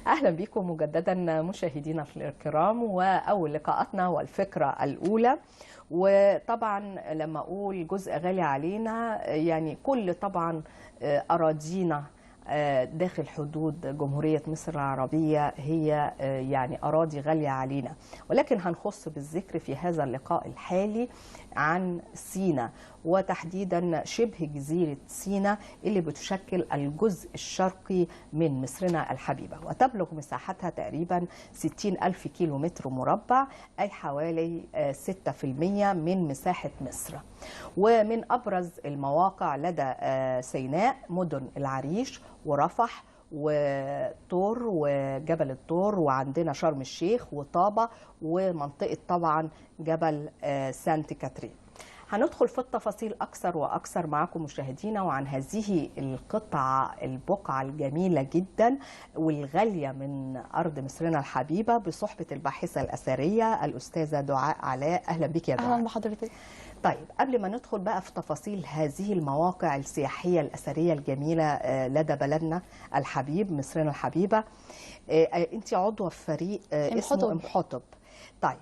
أهلا بكم مجددا مشاهدينا الكرام، وأول لقاءاتنا والفكرة الأولى. وطبعا لما أقول جزء غالي علينا يعني كل طبعا أراضينا داخل حدود جمهورية مصر العربية هي يعني أراضي غالية علينا، ولكن هنخص بالذكر في هذا اللقاء الحالي عن سيناء، وتحديدا شبه جزيرة سيناء اللي بتشكل الجزء الشرقي من مصرنا الحبيبة، وتبلغ مساحتها تقريبا 60,000 كيلو متر مربع، أي حوالي 6% من مساحة مصر. ومن أبرز المواقع لدى سيناء مدن العريش ورفح وطور وجبل الطور، وعندنا شرم الشيخ وطابة ومنطقة طبعا جبل سانت كاترين. هندخل في التفاصيل أكثر وأكثر معكم مشاهدينا وعن هذه البقعة الجميلة جدا والغالية من أرض مصرنا الحبيبة بصحبة الباحثة الأثرية الأستاذة دعاء علاء. أهلا بك يا دعاء. أهلا بحضرتك. طيب قبل ما ندخل بقى في تفاصيل هذه المواقع السياحية الأثرية الجميلة لدى بلدنا الحبيب مصرنا الحبيبة، أنت عضوة في فريق اسمه إمحطب. طيب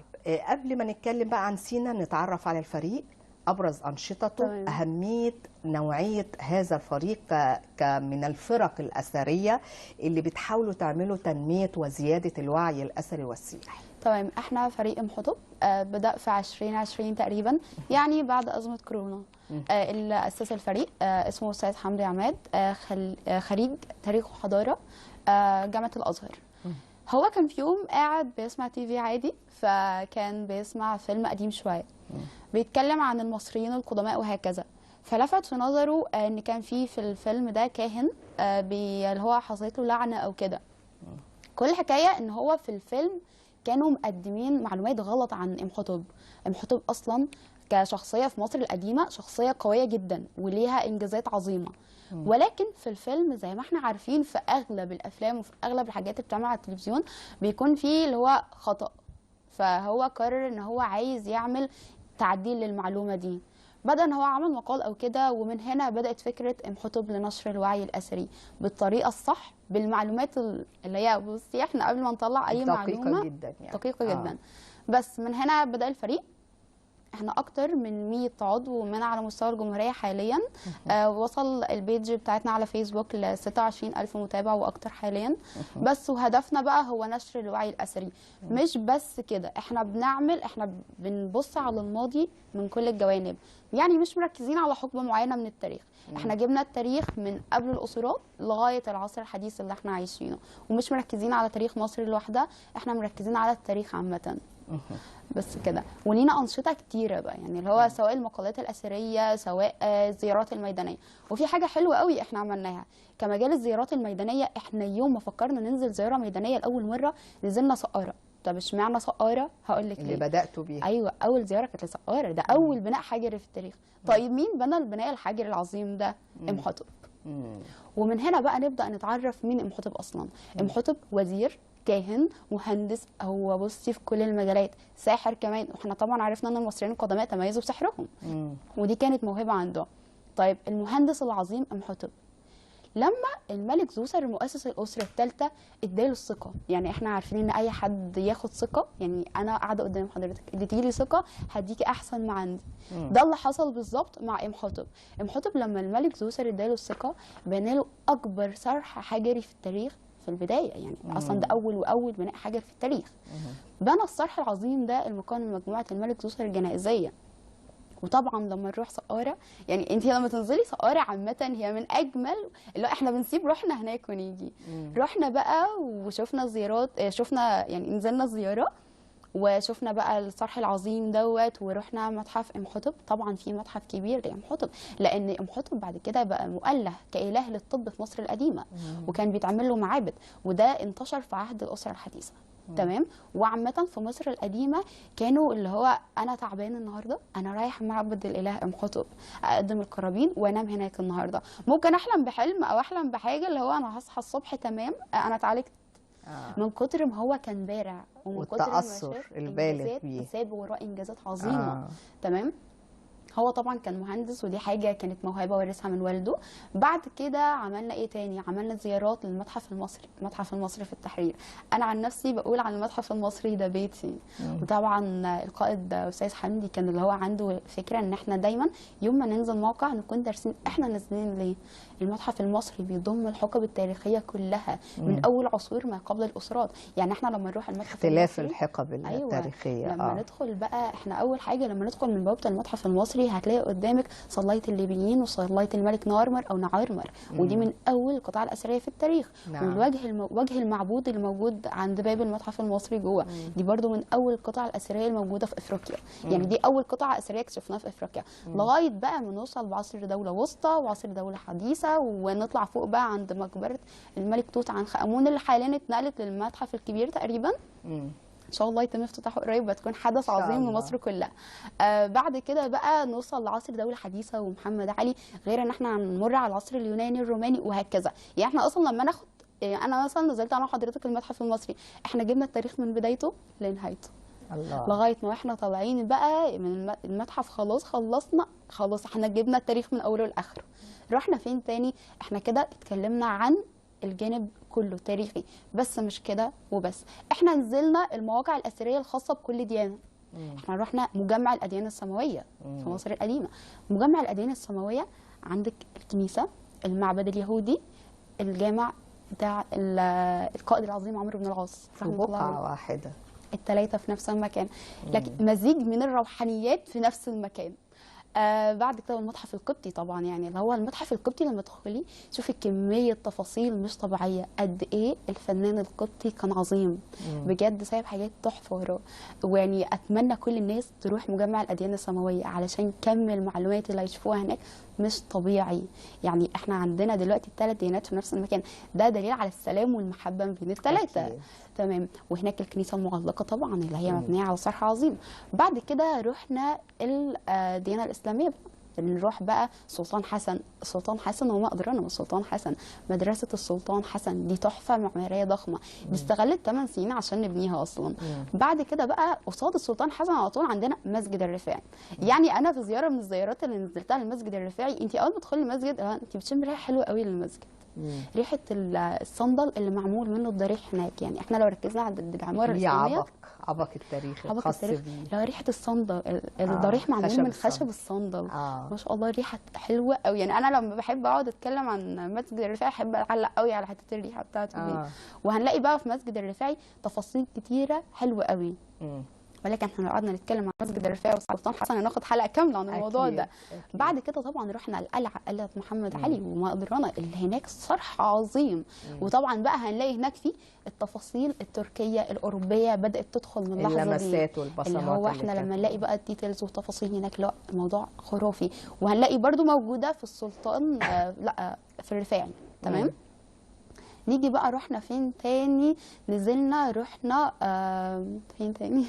قبل ما نتكلم بقى عن سينا نتعرف على الفريق، أبرز أنشطته، أهمية نوعية هذا الفريق من الفرق الأثرية اللي بتحاولوا تعملوا تنمية وزيادة الوعي الأثري والسياحي. تمام، احنا فريق إمحطب بدأ في 2020 تقريبا، يعني بعد أزمة كورونا. اللي أسس الفريق اسمه أستاذ حمدي عماد، خريج تاريخ وحضارة جامعة الأزهر. هو كان في يوم قاعد بيسمع تي في عادي، فكان بيسمع فيلم قديم شوية بيتكلم عن المصريين القدماء وهكذا، فلفت في نظره ان كان في الفيلم ده كاهن اللي هو حصلت له لعنة او كده. كل الحكاية ان هو في الفيلم كانوا مقدمين معلومات غلط عن إمحطب. إمحطب اصلا كشخصية في مصر القديمة شخصية قوية جدا وليها انجازات عظيمة، ولكن في الفيلم زي ما احنا عارفين في اغلب الافلام وفي اغلب الحاجات اللي بتعمل على التلفزيون بيكون فيه اللي هو خطأ، فهو قرر ان هو عايز يعمل تعديل للمعلومة دي. بدأ ان هو عمل مقال او كده، ومن هنا بدأت فكرة إمحطب لنشر الوعي الأثري بالطريقة الصح بالمعلومات اللي هي بصي احنا قبل ما نطلع اي معلومة دقيقة جدا يعني. دقيقة جدا. بس من هنا بدأ الفريق. احنا اكتر من 100 عضو من على مستوى الجمهورية حاليا. وصل البيج بتاعتنا على فيسبوك ل 26,000 متابع واكتر حاليا. بس وهدفنا بقى هو نشر الوعي الأثري. مش بس كده، احنا بنبص على الماضي من كل الجوانب، يعني مش مركزين على حقبة معينة من التاريخ. احنا جبنا التاريخ من قبل الأسرات لغاية العصر الحديث اللي احنا عايشينه، ومش مركزين على تاريخ مصر لوحدها، احنا مركزين على التاريخ عامة. بس كده. ولينا أنشطة كتيرة بقى، يعني اللي هو سواء المقالات الأثرية سواء الزيارات الميدانية. وفي حاجة حلوة قوي احنا عملناها كمجال الزيارات الميدانية. احنا يوم ما فكرنا ننزل زيارة ميدانية لأول مرة نزلنا سقارة. طب اشمعنى سقارة؟ هقول لك اللي ليه. بدأتوا بيها. ايوه، اول زيارة كانت لسقارة، ده اول بناء حجري في التاريخ. طيب مين بنى البناء الحجري العظيم ده؟ إمحطب. ومن هنا بقى نبدأ نتعرف مين إمحطب أصلا. إمحطب وزير، كاهن، مهندس، هو بصي في كل المجالات، ساحر كمان. واحنا طبعا عرفنا ان المصريين القدماء تميزوا بسحرهم، ودي كانت موهبة عنده. طيب المهندس العظيم إمحطب لما الملك زوسر مؤسس الأسرة الثالثة اداله الثقة، يعني احنا عارفين ان اي حد ياخد ثقة، يعني انا قاعدة قدام حضرتك اديتيلي ثقة هديكي احسن ما عندي. ده اللي حصل بالظبط مع إمحطب. إمحطب لما الملك زوسر اداله الثقة بناله اكبر صرح حجري في التاريخ في البداية، يعني اصلا ده اول بناء حجر في التاريخ. بنى الصرح العظيم ده المكون من مجموعة الملك زوسر الجنائزية. وطبعا لما نروح سقارة، يعني انت لما تنزلي سقارة عامة هي من اجمل، اللي احنا بنسيب روحنا هناك ونيجي. رحنا بقى وشفنا زيارات، شفنا يعني نزلنا زيارة وشفنا بقى الصرح العظيم دوت، ورحنا متحف إمحطب. طبعا في متحف كبير لإمحطب، لان إمحطب بعد كده بقى مؤله كإله للطب في مصر القديمة، وكان بيتعمل له معابد، وده انتشر في عهد الأسرة الحديثة. تمام. وعامة في مصر القديمة كانوا اللي هو أنا تعبان النهاردة، أنا رايح معبد الإله إمحطب أقدم القرابين وأنام هناك النهاردة. ممكن أحلم بحلم أو أحلم بحاجة اللي هو أنا هصحى الصبح تمام أنا اتعالجت. من كتر ما هو كان بارع ومن كتر ما والتأثر البالغ بيه ساب وراه إنجازات عظيمة. تمام. هو طبعا كان مهندس، ودي حاجه كانت موهبه ورثها من والده. بعد كده عملنا ايه تاني؟ عملنا زيارات للمتحف المصري، المتحف المصري في التحرير. انا عن نفسي بقول عن المتحف المصري ده بيتي. وطبعا القائد استاذ حمدي كان اللي هو عنده فكره ان احنا دايما يوم ما ننزل موقع نكون دارسين احنا نازلين ليه. المتحف المصري بيضم الحقب التاريخيه كلها من اول عصور ما قبل الاسرات. يعني احنا لما نروح المتحف اختلاف المصري، الحقب التاريخيه. لما ندخل بقى، احنا اول حاجه لما ندخل من بوابه المتحف المصري هتلاقي قدامك صلايه الليبيين وصلايه الملك نارمر او نعارمر، ودي من اول القطع الاثريه في التاريخ. نعم. وجه المعبود الموجود عند باب المتحف المصري جوه، دي برضو من اول القطع الاثريه الموجوده في افريقيا. يعني دي اول قطعه اثريه اكتشفناها في افريقيا. لغايه بقى ما نوصل بعصر دوله وسطى وعصر دوله حديثه، ونطلع فوق بقى عند مقبره الملك توت عنخ امون اللي حاليا اتنقلت للمتحف الكبير تقريبا. ان شاء الله يتم افتتاحه قريب، هتكون حدث عظيم لمصر كلها. بعد كده بقى نوصل لعصر دوله حديثه ومحمد علي، غير ان احنا هنمر على العصر اليوناني الروماني وهكذا. يعني احنا اصلا لما ناخد، انا مثلا نزلت انا وحضرتك المتحف المصري، احنا جبنا التاريخ من بدايته لنهايته. الله. لغايه ما احنا طالعين بقى من المتحف خلاص خلصنا، خلاص احنا جبنا التاريخ من اوله لاخره. رحنا فين تاني؟ احنا كده اتكلمنا عن الجانب كله تاريخي، بس مش كده وبس، احنا نزلنا المواقع الاثريه الخاصه بكل ديانه. احنا رحنا مجمع الاديان السماويه في مصر القديمه. مجمع الاديان السماويه عندك الكنيسه، المعبد اليهودي، الجامع بتاع القائد العظيم عمرو بن العاص في بقعه واحده، الثلاثه في نفس المكان، لكن مزيج من الروحانيات في نفس المكان. بعد كده المتحف القبطي طبعا، يعني اللي هو المتحف القبطي لما تدخلي شوفي كميه تفاصيل مش طبيعيه، قد ايه الفنان القبطي كان عظيم بجد، سايب حاجات تحفه وراه. ويعني اتمنى كل الناس تروح مجمع الاديان السماويه علشان كم المعلومات اللي هيشوفوها هناك مش طبيعي. يعني احنا عندنا دلوقتي الثلاث ديانات في نفس المكان، ده دليل على السلام والمحبه بين الثلاثه. تمام. وهناك الكنيسه المعلقه طبعا اللي هي مبنيه على صرح عظيم. بعد كده رحنا الديانه الاسلاميه، نروح بقى السلطان حسن وما أدرانا ما السلطان حسن. مدرسة السلطان حسن دي تحفة معمارية ضخمة، دي استغلت 8 سنين عشان نبنيها أصلا. بعد كده بقى قصاد السلطان حسن على طول عندنا مسجد الرفاعي. يعني أنا في زيارة من الزيارات اللي نزلتها للمسجد الرفاعي، أنت أول ما تدخلي المسجد أنت بتشم ريحة حلوة قوي للمسجد، ريحة الصندل اللي معمول منه الضريح هناك. يعني احنا لو ركزنا على العمارة الإسلامية، عبق التاريخ الخاص بيه، لو ريحة الصندل الضريح معمول من خشب الصندل. ما شاء الله ريحة حلوة قوي. يعني أنا لما بحب أقعد أتكلم عن مسجد الرفاعي أحب أعلق قوي على حتة الريحة بتاعته دي. وهنلاقي بقى في مسجد الرفاعي تفاصيل كتيرة حلوة قوي. ولكن احنا لو قعدنا نتكلم عن مسجد الرفاعي والسلطان حسن هناخد حلقه كامله عن الموضوع ده. بعد كده طبعا رحنا قلعه محمد علي وما أدرانا اللي هناك صرح عظيم. وطبعا بقى هنلاقي هناك في التفاصيل التركيه الاوروبيه بدات تدخل من اللحظه دي، اللمسات والبصمات اللي هو احنا لما نلاقي بقى الديتيلز والتفاصيل هناك، لا الموضوع خرافي. وهنلاقي برده موجوده في السلطان لا في الرفاعي. تمام. نيجي بقى رحنا فين تاني؟ نزلنا رحنا فين تاني؟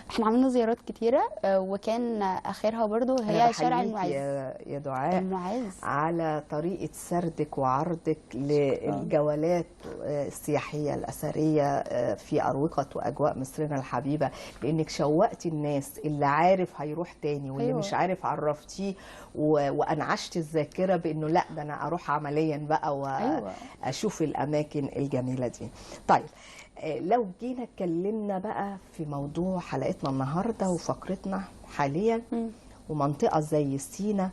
احنا عملنا زيارات كتيرة، وكان اخرها برضو هي شارع المعز. يا دعاء المعز على طريقة سردك وعرضك للجولات السياحية الأثرية في أروقة وأجواء مصرنا الحبيبة، لأنك شوقتي الناس، اللي عارف هيروح تاني واللي مش عارف عرفتيه وأنعشت الذاكرة بأنه لا ده أنا أروح عمليا بقى وأشوف الأماكن الجميلة دي. طيب لو جينا اتكلمنا بقى في موضوع حلقتنا النهارده وفقرتنا حاليا، ومنطقه زي سينا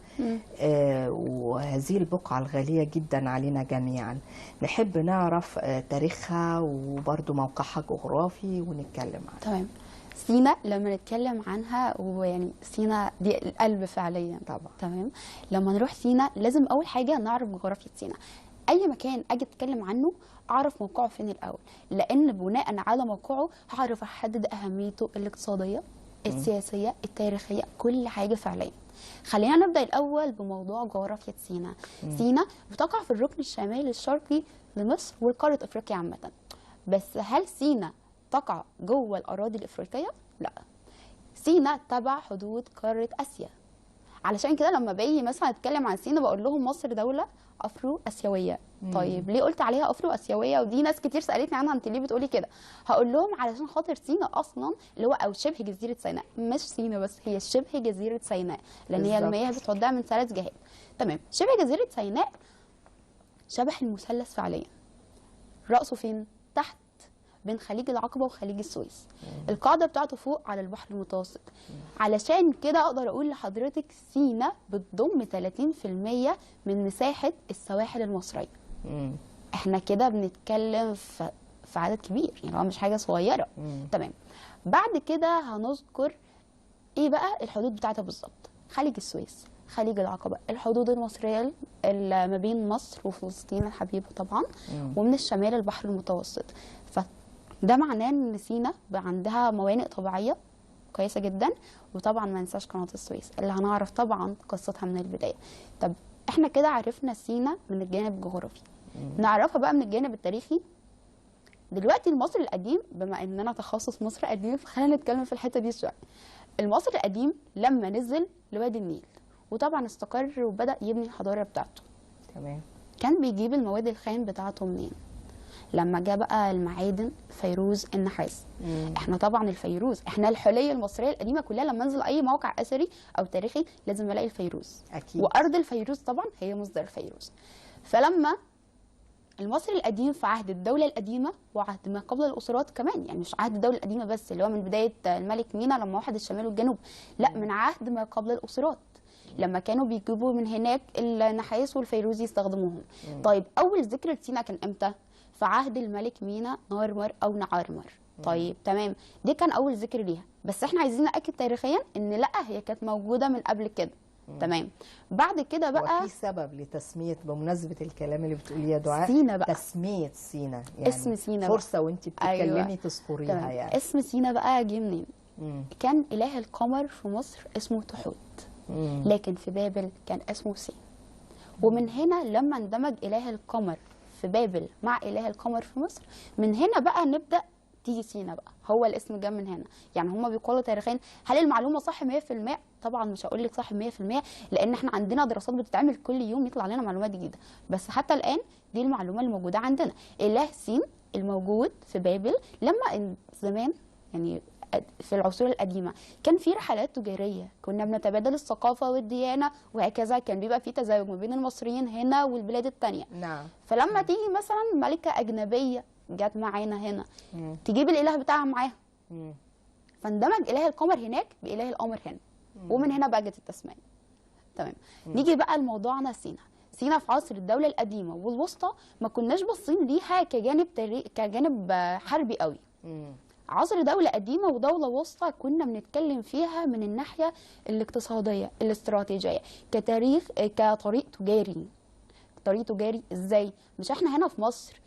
وهذه البقعه الغاليه جدا علينا جميعا، نحب نعرف تاريخها وبرده موقعها الجغرافي ونتكلم عنها. تمام. سينا لما نتكلم عنها، ويعني سينا دي القلب فعليا طبعا. تمام. لما نروح سينا لازم اول حاجه نعرف جغرافيا سينا. اي مكان اجي اتكلم عنه اعرف موقعه فين الاول، لان بناء على موقعه هعرف احدد اهميته الاقتصاديه، السياسيه، التاريخيه، كل حاجه فعليا. خلينا نبدا الاول بموضوع جغرافيا سينا. سينا بتقع في الركن الشمالي الشرقي لمصر وقاره افريقيا عامه. بس هل سينا تقع جوه الاراضي الافريقيه؟ لا، سينا تبع حدود قاره اسيا. علشان كده لما باجي مثلا اتكلم عن سينا بقول لهم مصر دوله افرو اسيويه طيب ليه قلت عليها افرو اسيويه؟ ودي ناس كتير سالتني عنها، انت ليه بتقولي كده؟ هقول لهم علشان خاطر سيناء اصلا اللي هو او شبه جزيره سيناء، مش سيناء بس، هي شبه جزيره سيناء، لان هي المياه بتودع من 3 جهات. تمام. شبه جزيره سيناء شبه المثلث فعليا، راسه فين؟ تحت بين خليج العقبه وخليج السويس. القاعده بتاعته فوق على البحر المتوسط. علشان كده اقدر اقول لحضرتك سيناء بتضم 30% من مساحه السواحل المصريه. احنا كده بنتكلم في عدد كبير، يعني هو مش حاجه صغيره. تمام. بعد كده هنذكر ايه بقى الحدود بتاعتها بالظبط. خليج السويس، خليج العقبه، الحدود المصريه ما بين مصر وفلسطين الحبيبه طبعا، ومن الشمال البحر المتوسط. فده معناه ان سيناء عندها موانئ طبيعيه كويسه جدا. وطبعا ما ننساش قناه السويس اللي هنعرف طبعا قصتها من البدايه. طب احنا كده عرفنا سيناء من الجانب الجغرافي، نعرفها بقى من الجانب التاريخي. دلوقتي المصري القديم، بما اننا تخصص مصر قديم فخلينا نتكلم في الحته دي شويه. المصري القديم لما نزل لوادي النيل وطبعا استقر وبدا يبني الحضاره بتاعته، تمام، كان بيجيب المواد الخام بتاعته منين؟ لما جه بقى المعادن، فيروز، النحاس. احنا طبعا الفيروز، احنا الحليه المصريه القديمه كلها لما انزل اي موقع اثري او تاريخي لازم الاقي الفيروز اكيد. وارض الفيروز طبعا هي مصدر الفيروز. فلما المصري القديم في عهد الدوله القديمه وعهد ما قبل الاسرات كمان، يعني مش عهد الدوله القديمه بس اللي هو من بدايه الملك مينا لما وحد الشمال والجنوب، لا، من عهد ما قبل الاسرات لما كانوا بيجيبوا من هناك النحاس والفيروز يستخدموهم. طيب اول ذكر لسينا كان امتى؟ في عهد الملك مينا نارمر او نعارمر. طيب تمام، دي كان اول ذكر ليها، بس احنا عايزين ناكد تاريخيا ان لا، هي كانت موجوده من قبل كده. تمام. بعد كده بقى وفي سبب لتسميه، بمناسبه الكلام اللي بتقوليه يا دعاء، سينا بقى، تسميه سينا، يعني اسم سينا فرصه وانت بتتكلمي أيوة. تذكريها. تمام. يعني اسم سينا بقى جه منين؟ كان اله القمر في مصر اسمه تحوت، لكن في بابل كان اسمه سين. ومن هنا لما اندمج اله القمر في بابل مع اله القمر في مصر، من هنا بقى نبدا تيجي سينا بقى، هو الاسم جه من هنا. يعني هما بيقولوا تاريخيا. هل المعلومه صح 100%؟ طبعا مش هقول لك صح 100%، لان احنا عندنا دراسات بتتعمل كل يوم يطلع لنا معلومات جديده، بس حتى الان دي المعلومه اللي موجوده عندنا. اله سين الموجود في بابل لما زمان، يعني في العصور القديمه كان في رحلات تجاريه، كنا بنتبادل الثقافه والديانه وهكذا، كان بيبقى في تزاوج ما بين المصريين هنا والبلاد الثانيه. نعم. فلما تيجي مثلا ملكه اجنبيه جت معانا هنا تجيب الاله بتاعها معاها، فاندمج اله القمر هناك باله القمر هنا، ومن هنا بقى جت التسميه. تمام. نيجي بقى لموضوعنا سينا. سينا في عصر الدوله القديمه والوسطى ما كناش باصين ليها كجانب حربي قوي. عصر دولة قديمة ودولة وسطى كنا بنتكلم فيها من الناحية الاقتصادية الاستراتيجية، كطريق تجاري. طريق تجاري ازاي؟ مش احنا هنا في مصر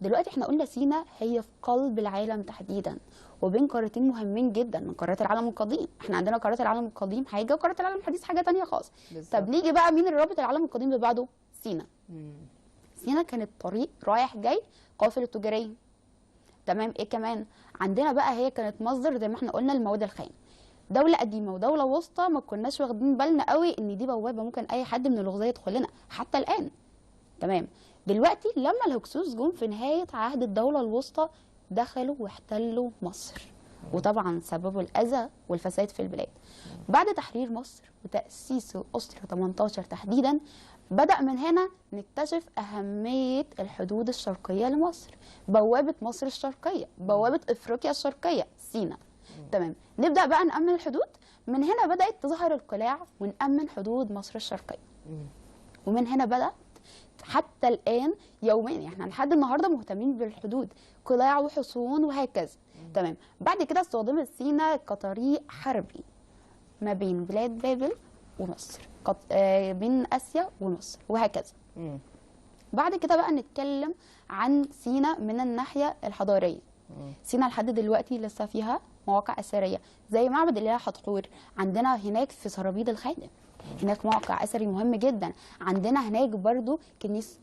دلوقتي، احنا قلنا سينا هي في قلب العالم تحديدا، وبين قارتين مهمين جدا من قارات العالم القديم. احنا عندنا قارات العالم القديم حاجة وقارات العالم الحديث حاجة تانية خالص. طب نيجي بقى مين اللي رابط العالم القديم ببعضه؟ سينا. سينا كانت طريق رايح جاي قافلة تجارية. تمام. ايه كمان عندنا بقى؟ هي كانت مصدر زي ما احنا قلنا المواد الخام. دوله قديمه ودوله وسطى ما كناش واخدين بالنا قوي ان دي بوابه ممكن اي حد من الغزاة يدخل لنا حتى الان. تمام. دلوقتي لما الهكسوس جم في نهايه عهد الدوله الوسطى دخلوا واحتلوا مصر، وطبعا سببوا الاذى والفساد في البلاد. بعد تحرير مصر وتاسيس الاسره 18 تحديدا، بدأ من هنا نكتشف أهمية الحدود الشرقية لمصر، بوابة مصر الشرقية، بوابة إفريقيا الشرقية، سينا. تمام. نبدأ بقى نأمن الحدود. من هنا بدأت تظهر القلاع ونأمن حدود مصر الشرقية. ومن هنا بدأت حتى الآن يوميا، يعني احنا لحد النهارده مهتمين بالحدود، قلاع وحصون وهكذا. تمام. بعد كده استخدمت سينا كطريق حربي ما بين بلاد بابل ومصر، بين اسيا ومصر وهكذا. بعد كده بقى نتكلم عن سينا من الناحيه الحضاريه. سينا لحد دلوقتي لسه فيها مواقع اثريه زي معبد الاله حتحور، عندنا هناك في سرابيد الخادم هناك موقع اثري مهم جدا. عندنا هناك برضو كنيسه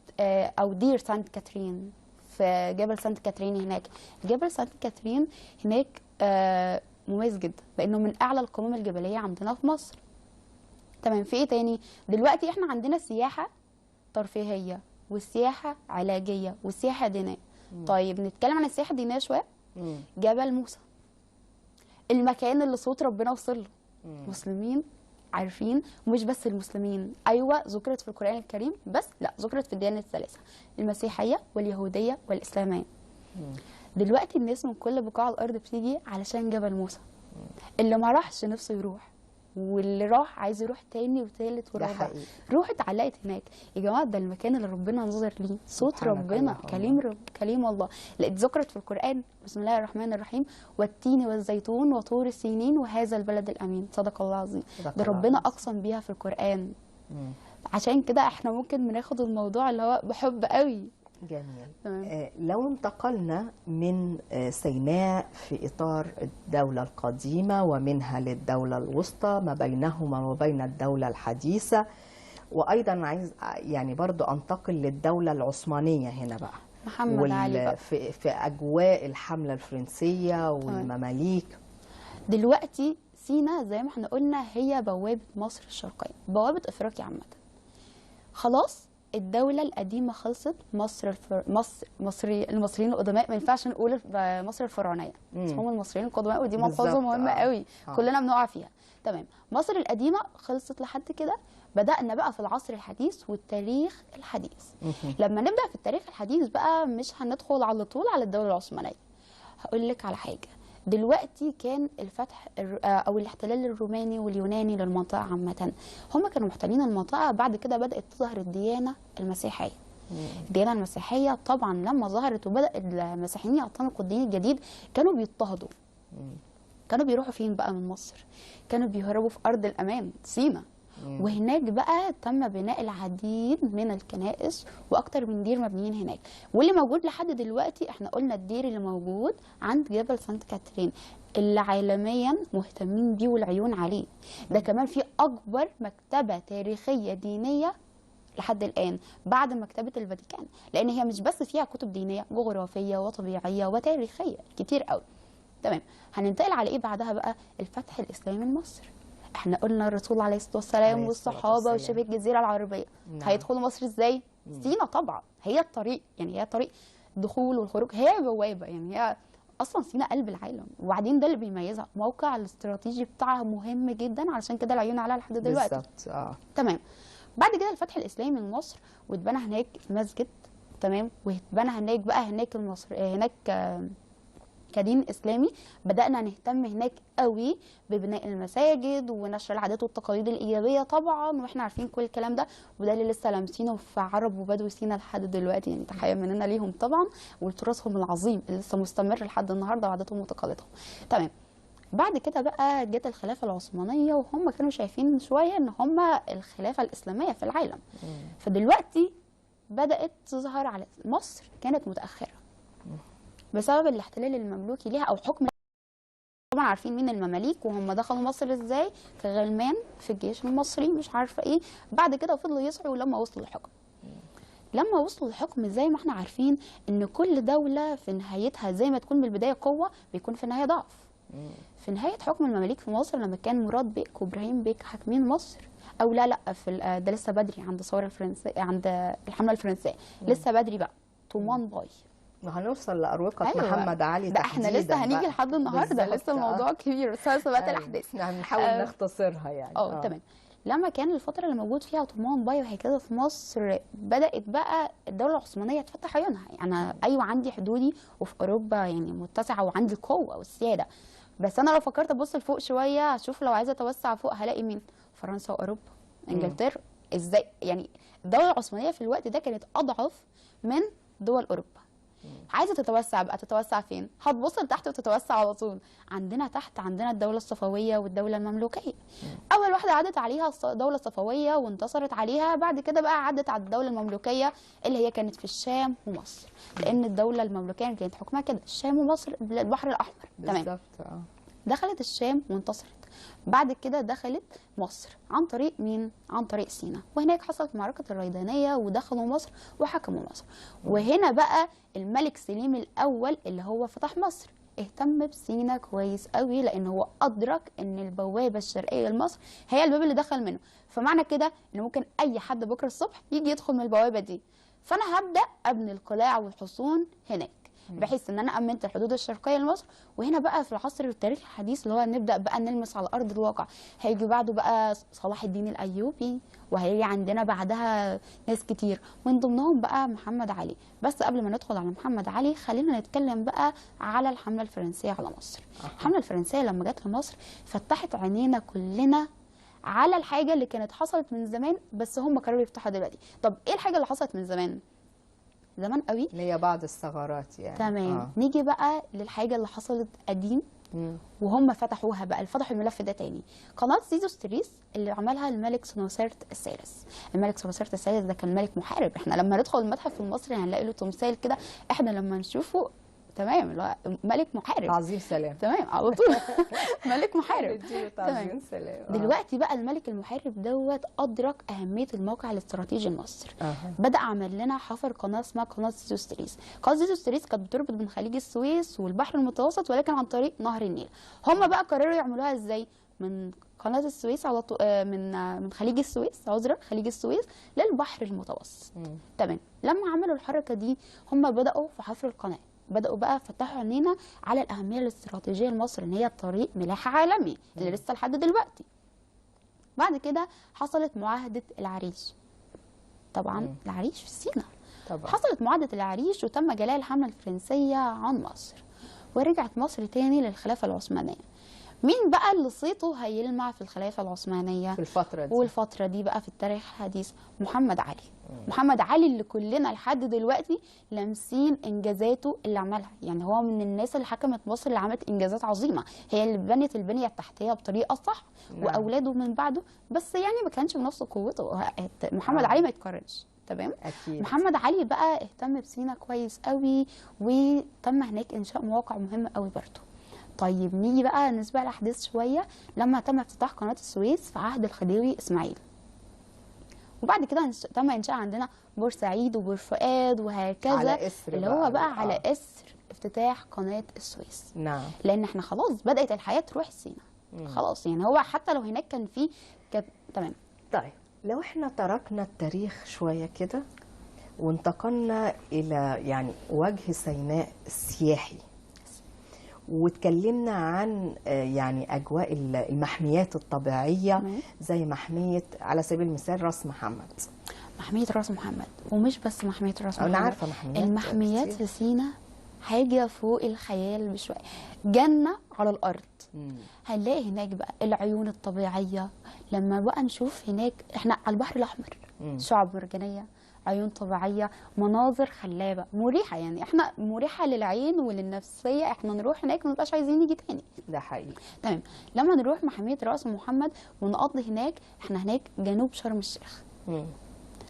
او دير سانت كاترين في جبل سانت كاترين. هناك جبل سانت كاترين هناك مميز جدا لانه من اعلى القمم الجبليه عندنا في مصر. تمام. في ايه تاني؟ دلوقتي احنا عندنا سياحه ترفيهيه والسياحه علاجيه والسياحه دينيه. طيب نتكلم عن السياحه الدينيه شويه. جبل موسى، المكان اللي صوت ربنا وصل له. مسلمين عارفين، ومش بس المسلمين، ايوه ذكرت في القران الكريم، بس لا، ذكرت في الديانه الثلاثه، المسيحيه واليهوديه والاسلاميه. دلوقتي الناس من كل بقاع الارض بتيجي علشان جبل موسى. اللي ما راحش نفسه يروح، واللي راح عايز يروح تاني وتالت ورابع. روح اتعلقت هناك. يا جماعه ده المكان اللي ربنا نظر ليه، صوت ربنا، كلام الله. لقيت ذكرت في القران بسم الله الرحمن الرحيم: والتين والزيتون وطور السينين وهذا البلد الامين. صدق الله العظيم. ده ربنا اقسم بيها في القران. عشان كده احنا ممكن بناخد الموضوع اللي هو بحب قوي. جميل. لو انتقلنا من سيناء في إطار الدولة القديمة ومنها للدولة الوسطى، ما بينهما وبين الدولة الحديثة، وأيضا عايز يعني برضو أنتقل للدولة العثمانية هنا بقى، محمد علي بقى. في أجواء الحملة الفرنسية والمماليك. دلوقتي سيناء زي ما احنا قلنا هي بوابة مصر الشرقية، بوابة أفريقيا عامة. خلاص الدولة القديمة خلصت. المصريين القدماء، ما ينفعش نقول مصر الفرعونية، اسمهم المصريين القدماء، ودي ملحوظة مهمة قوي كلنا بنقع فيها. تمام، مصر القديمة خلصت لحد كده. بدأنا بقى في العصر الحديث والتاريخ الحديث. لما نبدأ في التاريخ الحديث بقى مش هندخل على طول على الدولة العثمانية. هقول لك على حاجة. دلوقتي كان الفتح او الاحتلال الروماني واليوناني للمنطقه عامه، هم كانوا محتلين المنطقه. بعد كده بدات تظهر الديانه المسيحيه. الديانه المسيحيه طبعا لما ظهرت وبدا المسيحيين يعتنقوا الدين الجديد كانوا بيضطهدوا. كانوا بيروحوا فين بقى من مصر؟ كانوا بيهربوا في ارض الامان سيناء. وهناك بقى تم بناء العديد من الكنائس واكتر من دير مبنيين هناك، واللي موجود لحد دلوقتي. احنا قلنا الدير اللي موجود عند جبل سانت كاترين اللي عالميا مهتمين بيه والعيون عليه. ده كمان في اكبر مكتبة تاريخية دينية لحد الان بعد مكتبة الفاتيكان، لان هي مش بس فيها كتب دينية، جغرافية وطبيعية وتاريخية كتير قوي. تمام، هننتقل على ايه بعدها بقى؟ الفتح الاسلامي لمصر. احنا قلنا الرسول عليه الصلاه والسلام والصحابه وشبه الجزيره العربيه. هيدخلوا مصر ازاي؟ سينا طبعا هي الطريق، يعني هي طريق الدخول والخروج، هي بوابه، يعني هي اصلا سينا قلب العالم. وبعدين ده اللي بيميزها، موقع الاستراتيجي بتاعها مهم جدا، علشان كده العيون عليها لحد دلوقتي. بالظبط. تمام. بعد كده الفتح الاسلامي لمصر، واتبنى هناك مسجد. تمام، واتبنى هناك بقى هناك كدين اسلامي. بدانا نهتم هناك قوي ببناء المساجد ونشر العادات والتقاليد الايجابيه طبعا، واحنا عارفين كل الكلام ده، وده اللي لسه لامسينه في عرب وبدو سينا لحد دلوقتي. يعني تحيه مننا ليهم طبعا، وتراثهم العظيم اللي لسه مستمر لحد النهارده، وعاداتهم وتقاليدهم. تمام. بعد كده بقى جت الخلافه العثمانيه، وهم كانوا شايفين شويه ان هم الخلافه الاسلاميه في العالم. فدلوقتي بدات تظهر على مصر، كانت متاخره بسبب الاحتلال المملوكي ليها او حكم. طبعا عارفين مين المماليك وهم دخلوا مصر ازاي، كغلمان في الجيش المصري مش عارفه ايه. بعد كده فضلوا يسعوا لما وصلوا للحكم. لما وصلوا للحكم زي ما احنا عارفين ان كل دوله في نهايتها زي ما تكون بالبدايه قوه بيكون في النهايه ضعف. في نهايه حكم المماليك في مصر لما كان مراد بيك وابراهيم بيك حاكمين مصر، او لا ده لسه بدري عند الثوره الفرنسيه، عند الحمله الفرنسيه، لسه بدري بقى. طومان باي وهنوصل لأروقة محمد علي ده احنا لسه هنيجي لحد النهارده، لسه الموضوع كبير بس ثبات الاحداث. هنحاول نختصرها يعني. تمام. لما كان الفتره اللي موجود فيها طومان باي وهكذا في مصر، بدات بقى الدوله العثمانيه تفتح عيونها. يعني ايوه عندي حدودي وفي اوروبا يعني متسعه وعندي القوه والسياده، بس انا لو فكرت ابص لفوق شويه هشوف لو عايزه اتوسع فوق هلاقي مين؟ فرنسا واوروبا، انجلترا. ازاي يعني الدوله العثمانيه في الوقت ده كانت اضعف من دول اوروبا. عايزه تتوسع بقى، تتوسع فين؟ هتبص لتحت وتتوسع على طول. عندنا تحت عندنا الدوله الصفويه والدوله المملوكيه. اول واحده عدت عليها الدوله الصفويه وانتصرت عليها، بعد كده بقى عدت على الدوله المملوكيه اللي هي كانت في الشام ومصر، لان الدوله المملوكيه كانت حكمها كده الشام ومصر البحر الاحمر. تمام، بالظبط. دخلت الشام وانتصرت. بعد كده دخلت مصر عن طريق مين؟ عن طريق سينا، وهناك حصلت معركة الريدانية ودخلوا مصر وحكموا مصر. وهنا بقى الملك سليم الأول اللي هو فتح مصر اهتم بسينا كويس قوي، لأن هو أدرك إن البوابة الشرقية لمصر هي الباب اللي دخل منه. فمعنى كده إن ممكن أي حد بكرة الصبح يجي يدخل من البوابة دي. فانا هبدا ابني القلاع والحصون هناك، بحيث ان انا امنت الحدود الشرقيه لمصر. وهنا بقى في العصر التاريخي الحديث اللي هو نبدا بقى نلمس على ارض الواقع، هيجي بعده بقى صلاح الدين الايوبي، وهيجي عندنا بعدها ناس كتير من ضمنهم بقى محمد علي. بس قبل ما ندخل على محمد علي خلينا نتكلم بقى على الحمله الفرنسيه على مصر. الحمله الفرنسيه لما جت لمصر فتحت عينينا كلنا على الحاجه اللي كانت حصلت من زمان، بس هم قرروا يفتحوا دلوقتي. طب ايه الحاجه اللي حصلت من زمان قوي؟ اللي هي بعض الثغرات يعني. تمام. نيجي بقى للحاجه اللي حصلت قديم وهم فتحوها بقى، فتحوا الملف ده تاني. قناه سيزوستريس اللي عملها الملك سنوسرت الثالث. الملك سنوسرت الثالث ده كان ملك محارب، احنا لما ندخل المتحف المصري هنلاقي له تمثال كده، احنا لما نشوفه تمام اللي هو ملك محارب. تعظيم سلام. تمام على طول. ملك محارب. تعظيم سلام. دلوقتي بقى الملك المحارب دوت ادرك اهميه الموقع الاستراتيجي لمصر. بدا عمل لنا حفر قناه اسمها قناه سيزوستريس. قناه سيزوستريس كانت بتربط بين خليج السويس والبحر المتوسط، ولكن عن طريق نهر النيل. هم بقى قرروا يعملوها ازاي؟ من قناه السويس على من خليج السويس، خليج السويس للبحر المتوسط. تمام. لما عملوا الحركه دي هم بداوا في حفر القناه، بدأوا بقى فتحوا عينينا على الأهمية الاستراتيجية لمصر، إن هي طريق ملاحة عالمي اللي لسه لحد دلوقتي. بعد كده حصلت معاهدة العريش. طبعا العريش في سيناء. حصلت معاهدة العريش وتم جلاء الحملة الفرنسية عن مصر، ورجعت مصر تاني للخلافة العثمانية. مين بقى اللي صيته هيلمع في الخلافة العثمانية في الفترة دي؟ والفترة دي بقى في التاريخ الحديث محمد علي. محمد علي اللي كلنا لحد دلوقتي لامسين انجازاته اللي عملها، يعني هو من الناس اللي حكمت مصر اللي عملت انجازات عظيمه، هي اللي بنت البنيه التحتيه بطريقه صح. واولاده من بعده، بس يعني ما كانش بنفس قوته. محمد علي ما يتقارنش. تمام. أكيد. محمد علي بقى اهتم بسينا كويس قوي، وتم هناك انشاء مواقع مهمه قوي برضه. طيب نيجي بقى نسبق الاحداث شويه، لما تم افتتاح قناه السويس في عهد الخديوي اسماعيل، وبعد كده تم انشاء عندنا بورسعيد وبورفؤاد وهكذا، على إسر اللي هو بقى على إسر افتتاح قناه السويس. نعم. لان احنا خلاص بدات الحياه تروح سينا خلاص، يعني هو حتى لو هناك كان في تمام. طيب لو احنا تركنا التاريخ شويه كده وانتقلنا الى يعني وجه سيناء السياحي، واتكلمنا عن يعني اجواء المحميات الطبيعيه زي محميه على سبيل المثال راس محمد. محميه راس محمد، ومش بس محميه راس محمد، انا عارفه محميات المحميات في سينا حاجه فوق الخيال بشويه، جنه على الارض. هنلاقي هناك بقى العيون الطبيعيه، لما بقى نشوف هناك احنا على البحر الاحمر شعب مرجانيه، عيون طبيعيه، مناظر خلابه مريحه، يعني احنا مريحه للعين وللنفسيه، احنا نروح هناك ما نبقاش عايزين نيجي تاني. ده حقيقي. تمام. لما نروح محميه راس محمد ونقضي هناك، احنا هناك جنوب شرم الشيخ.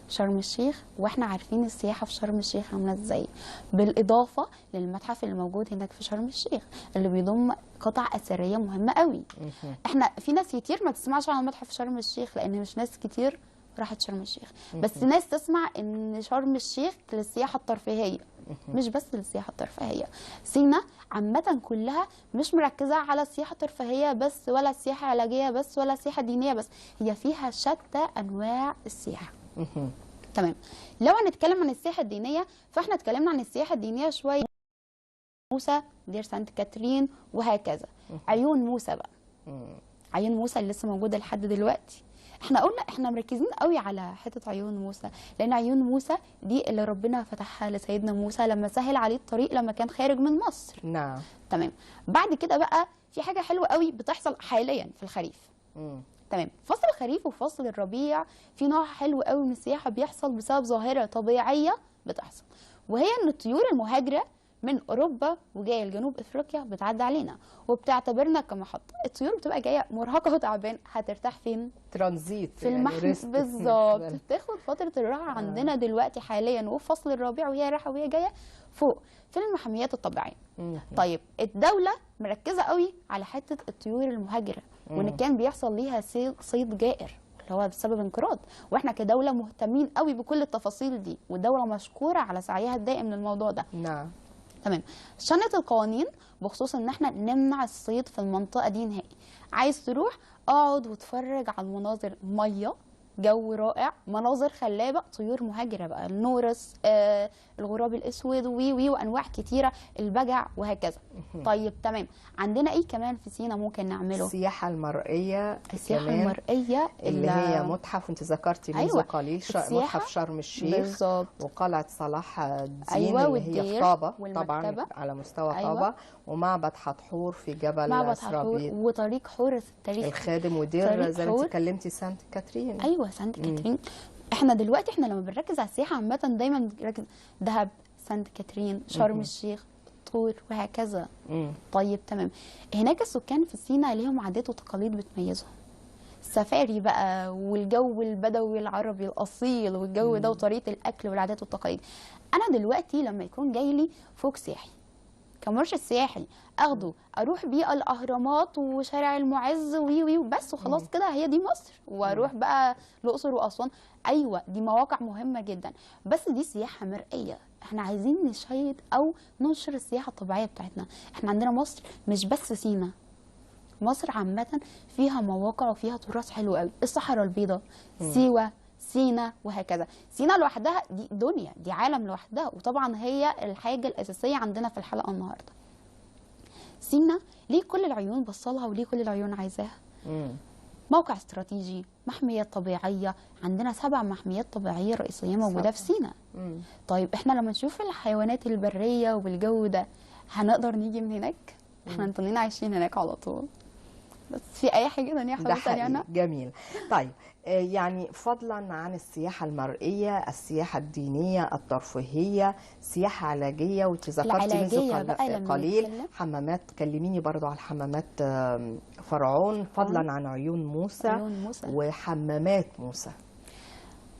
شرم الشيخ، واحنا عارفين السياحه في شرم الشيخ عامله ازاي، بالاضافه للمتحف اللي موجود هناك في شرم الشيخ اللي بيضم قطع اثريه مهمه قوي. احنا في ناس كتير ما تسمعش عن متحف شرم الشيخ لان مش ناس كتير راحت شرم الشيخ، بس ناس تسمع ان شرم الشيخ للسياحه الترفيهيه، مش بس للسياحه الترفيهيه. سينا عامه كلها مش مركزه على السياحه الترفيهيه بس، ولا السياحه العلاجيه بس، ولا السياحه الدينيه بس، هي فيها شتى انواع السياحه. تمام. لو هنتكلم عن السياحه الدينيه، فاحنا اتكلمنا عن السياحه الدينيه شويه، موسى، دير سانت كاترين وهكذا. عيون موسى بقى، عيون موسى اللي لسه موجوده لحد دلوقتي. احنا قلنا احنا مركزين قوي على حته عيون موسى، لان عيون موسى دي اللي ربنا فتحها لسيدنا موسى لما سهل عليه الطريق لما كان خارج من مصر. نعم. تمام. بعد كده بقى في حاجه حلوه قوي بتحصل حاليا في الخريف. تمام. فصل الخريف وفصل الربيع في نوع حلو قوي من السياحه بيحصل بسبب ظاهره طبيعيه بتحصل، وهي ان الطيور المهاجره من اوروبا وجايه لجنوب افريقيا بتعدي علينا وبتعتبرنا كمحطه. الطيور بتبقى جايه مرهقه وتعبان، هترتاح فين؟ ترانزيت في المحمية بالظبط. بتاخد فتره الراحه عندنا دلوقتي حاليا وفي فصل الربيع وهي رايحه وهي جايه فوق في المحميات الطبيعيه. طيب الدوله مركزه قوي على حته الطيور المهاجره، وان كان بيحصل ليها صيد جائر اللي هو بسبب انقراض، واحنا كدوله مهتمين قوي بكل التفاصيل دي، والدوله مشكوره على سعيها الدائم للموضوع ده. نعم. تمام. شنت القوانين بخصوص ان احنا نمنع الصيد في المنطقه دي نهائي. عايز تروح اقعد واتفرج على المناظر، ميه جو رائع، مناظر خلابه، طيور مهاجره بقى، النورس، الغراب الاسود، وي وانواع كتيره، البجع وهكذا. طيب تمام، عندنا ايه كمان في سينا ممكن نعمله؟ السياحه المرئيه. السياحه كمان المرئيه اللي هي متحف، انت ذكرتي منذ أيوة. قليل السياحة متحف شرم الشيخ بالظبط، وقلعه صلاح الدين أيوة، اللي هي في والدير طابه، طبعا والمكتبة. على مستوى أيوة. طابه، ومعبد حتحور في جبل معبد حتحور سرابيط وطريق حورس التاريخي الخادم، ودير طريق زي ما انت حور. اتكلمتي سانت كاترين. ايوه سانت كاترين. احنا دلوقتي لما بنركز على السياحه عامه دايما بنركز دهب، سانت كاترين، شرم الشيخ، طور وهكذا. طيب تمام، هناك السكان في سينا ليهم عادات وتقاليد بتميزهم، السفاري بقى والجو البدوي العربي الاصيل والجو ده وطريقه الاكل والعادات والتقاليد. انا دلوقتي لما يكون جاي لي فوق سياحي كمرشد سياحي اخده اروح بيه الاهرامات وشارع المعز وي بس وخلاص كده هي دي مصر، واروح بقى الاقصر واسوان، ايوه دي مواقع مهمه جدا، بس دي سياحه مرئيه. احنا عايزين نشيد او ننشر السياحه الطبيعيه بتاعتنا. احنا عندنا مصر مش بس سينا، مصر عامه فيها مواقع وفيها تراث حلو قوي، الصحراء البيضاء، سيوه، سينا وهكذا. سينا لوحدها دي دنيا، دي عالم لوحدها، وطبعا هي الحاجه الاساسيه عندنا في الحلقه النهارده. سينا ليه كل العيون بصلها وليه كل العيون عايزاها؟ موقع استراتيجي، محميات طبيعيه، عندنا 7 محميات طبيعيه رئيسيه موجوده في سينا. طيب احنا لما نشوف الحيوانات البريه والجو ده هنقدر نيجي من هناك؟ احنا انطلينا عايشين هناك على طول. بس في اي حاجه ثانيه حضرتك يعني؟ جميل. طيب يعني فضلا عن السياحه المرئيه، السياحه الدينيه، الترفيهيه، سياحه علاجيه، وانت ذكرتي منذ قليل حمامات. كلميني برضو على حمامات فرعون، فضلا عن عيون موسى وحمامات موسى.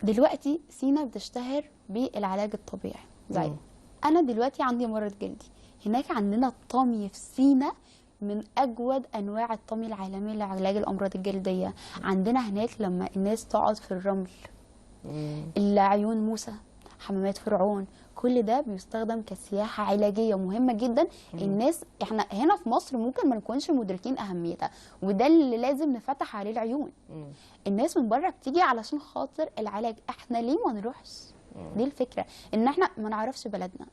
دلوقتي سينا بتشتهر بالعلاج الطبيعي. زي انا دلوقتي عندي مرض جلدي، هناك عندنا الطمي في سينا من اجود انواع الطمي العالمي لعلاج الامراض الجلديه. عندنا هناك لما الناس تقعد في الرمل، العيون موسى، حمامات فرعون، كل ده بيستخدم كسياحه علاجيه مهمه جدا. الناس احنا هنا في مصر ممكن ما نكونش مدركين اهميتها، وده اللي لازم نفتح عليه العيون. الناس من بره بتيجي علشان خاطر العلاج، احنا ليه ما نروحش؟ دي الفكره، ان احنا ما نعرفش بلدنا.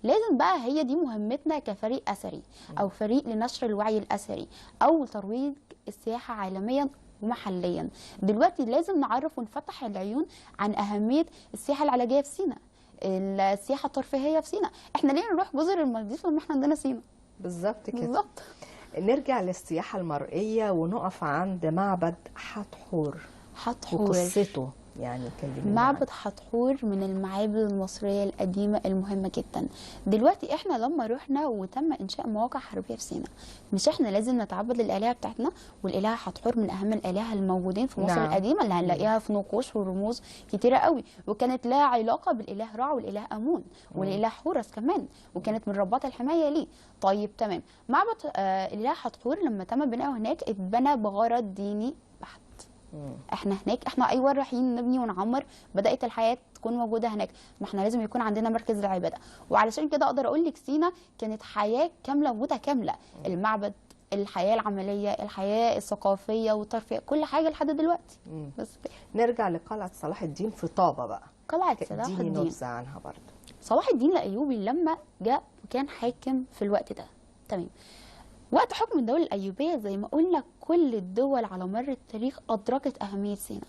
لازم بقى هي دي مهمتنا كفريق اثري او فريق لنشر الوعي الاثري او ترويج السياحه عالميا ومحليا. دلوقتي لازم نعرف ونفتح العيون عن اهميه السياحه العلاجيه في سينا، السياحه الترفيهيه في سينا. احنا ليه نروح جزر المالديف لما احنا عندنا سينا؟ بالظبط كده. بالظبط. نرجع للسياحه المرئيه ونقف عند معبد حتحور وقصته. يعني معبد حتحور من المعابد المصرية القديمة المهمة جدا. دلوقتي احنا لما رحنا وتم انشاء مواقع حربية في سينا، مش احنا لازم نتعبد للآلهة بتاعتنا؟ والإله حتحور من اهم الآلهة الموجودين في مصر القديمة اللي هنلاقيها في نقوش ورموز كتيرة قوي، وكانت لها علاقة بالإله رع والإله أمون والإله حورس كمان، وكانت من رباط الحماية ليه. طيب تمام، معبد الإله حتحور لما تم بناؤه هناك اتبنى بغرض ديني بحت. احنا هناك احنا ايوه رايحين نبني ونعمر، بدات الحياه تكون موجوده هناك، ما احنا لازم يكون عندنا مركز للعباده. وعلشان كده اقدر اقول لك سينا كانت حياه كامله متكامله، المعبد، الحياه العمليه، الحياه الثقافيه والترفيه، كل حاجه لحد دلوقتي. بس نرجع لقلعه صلاح الدين في طابه بقى. قلعه صلاح الدين نبذه عنها برضه. صلاح الدين الايوبي لما جاء وكان حاكم في الوقت ده، تمام، وقت حكم الدولة الأيوبية زي ما قلنا كل الدول على مر التاريخ أدركت أهمية سينا.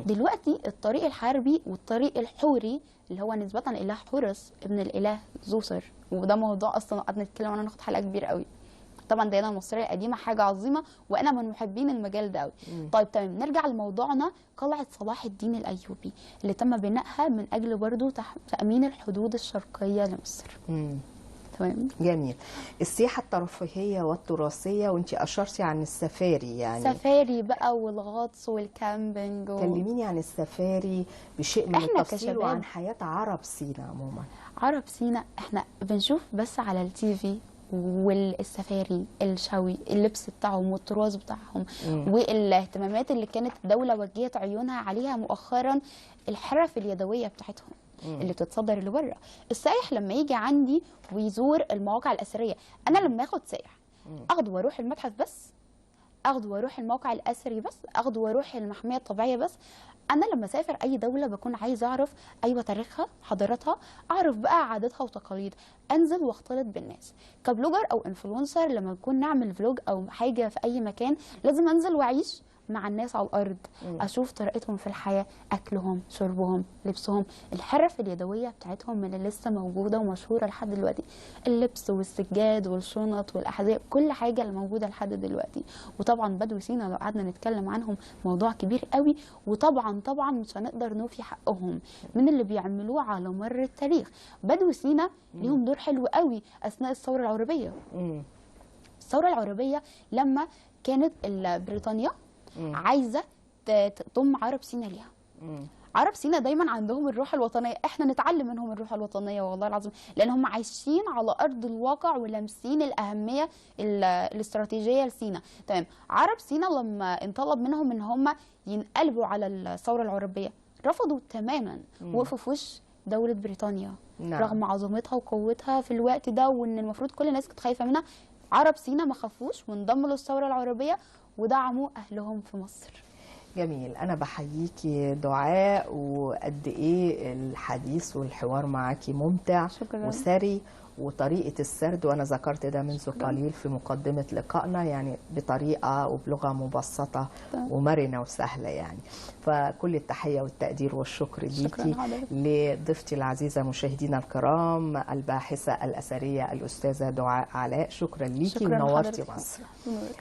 دلوقتي الطريق الحربي والطريق الحوري اللي هو نسبة لإله حورس ابن الإله زوسر، وده موضوع أصلا قعدنا نتكلم عنه ناخد حلقة كبيرة قوي. طبعا الديانة المصرية القديمة حاجة عظيمة وأنا من محبين المجال ده قوي. طيب تمام، نرجع لموضوعنا. قلعة صلاح الدين الأيوبي اللي تم بنائها من أجل برضو تأمين الحدود الشرقية لمصر. تمام، جميل. السياحه الترفيهيه والتراثيه، وانت اشرتي عن السفاري، يعني سفاري بقى والغطس والكامبينج كلميني عن السفاري بشيء من التفصيل وعن حياه عرب سينا عموما. عرب سينا احنا بنشوف بس على التي في والسفاري، الشوي، اللبس بتاعهم والتراث بتاعهم والاهتمامات اللي كانت الدوله وجهت عيونها عليها مؤخرا، الحرف اليدويه بتاعتهم اللي بتتصدر لبره. السائح لما يجي عندي ويزور المواقع الاثريه، انا لما اخد سائح اخده واروح المتحف بس، اخده واروح الموقع الاثري بس، اخده واروح المحميه الطبيعيه بس، انا لما اسافر اي دوله بكون عايزه اعرف ايوه تاريخها، حضارتها، اعرف بقى عاداتها وتقاليد، انزل واختلط بالناس. كبلوجر او انفلونسر لما نكون نعمل فلوج او حاجه في اي مكان لازم انزل واعيش مع الناس على الارض، اشوف طريقتهم في الحياه، اكلهم، شربهم، لبسهم، الحرف اليدويه بتاعتهم اللي لسه موجوده ومشهوره لحد دلوقتي، اللبس والسجاد والشنط والاحذيه، كل حاجه اللي موجوده لحد دلوقتي. وطبعا بدو سينا لو قعدنا نتكلم عنهم موضوع كبير قوي، وطبعا مش هنقدر نوفي حقهم من اللي بيعملوه على مر التاريخ. بدو سينا ليهم دور حلو قوي اثناء الثوره العربيه. الثوره العربيه لما كانت بريطانيا عايزه تضم عرب سينا ليها. عرب سينا دايما عندهم الروح الوطنيه، احنا نتعلم منهم الروح الوطنيه والله العظيم، لان هم عايشين على ارض الواقع ولامسين الاهميه الاستراتيجيه لسينا. تمام. عرب سينا لما انطلب منهم ان هم ينقلبوا على الثوره العربيه رفضوا تماما، وقفوا في وش دوله بريطانيا. نعم. رغم عظمتها وقوتها في الوقت ده، وان المفروض كل الناس كانت خايفه منها، عرب سينا ما خافوش وانضموا للثوره العربيه ودعموا اهلهم في مصر. جميل. أنا بحييكي دعاء، وقد إيه الحديث والحوار معاكي ممتع. شكرا. وثري، وطريقة السرد، وأنا ذكرت ده منذ قليل في مقدمة لقائنا، يعني بطريقة وبلغة مبسطة ومرنة وسهلة يعني. فكل التحية والتقدير والشكر ليكي. لضيفتي العزيزة مشاهدينا الكرام الباحثة الأثرية الأستاذة دعاء علاء، شكرا ليكي ونورتي مصر.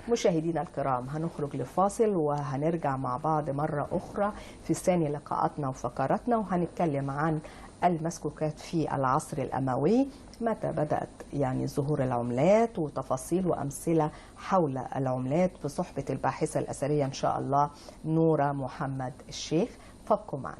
مشاهدينا الكرام هنخرج لفاصل وهنرجع مع بعض مرة أخرى في ثاني لقاءاتنا وفقراتنا، وهنتكلم عن المسكوكات في العصر الأموي، متى بدأت يعني ظهور العملات، وتفاصيل وأمثلة حول العملات بصحبة الباحثة الأثرية إن شاء الله نورة محمد الشيخ. فابقوا معنا.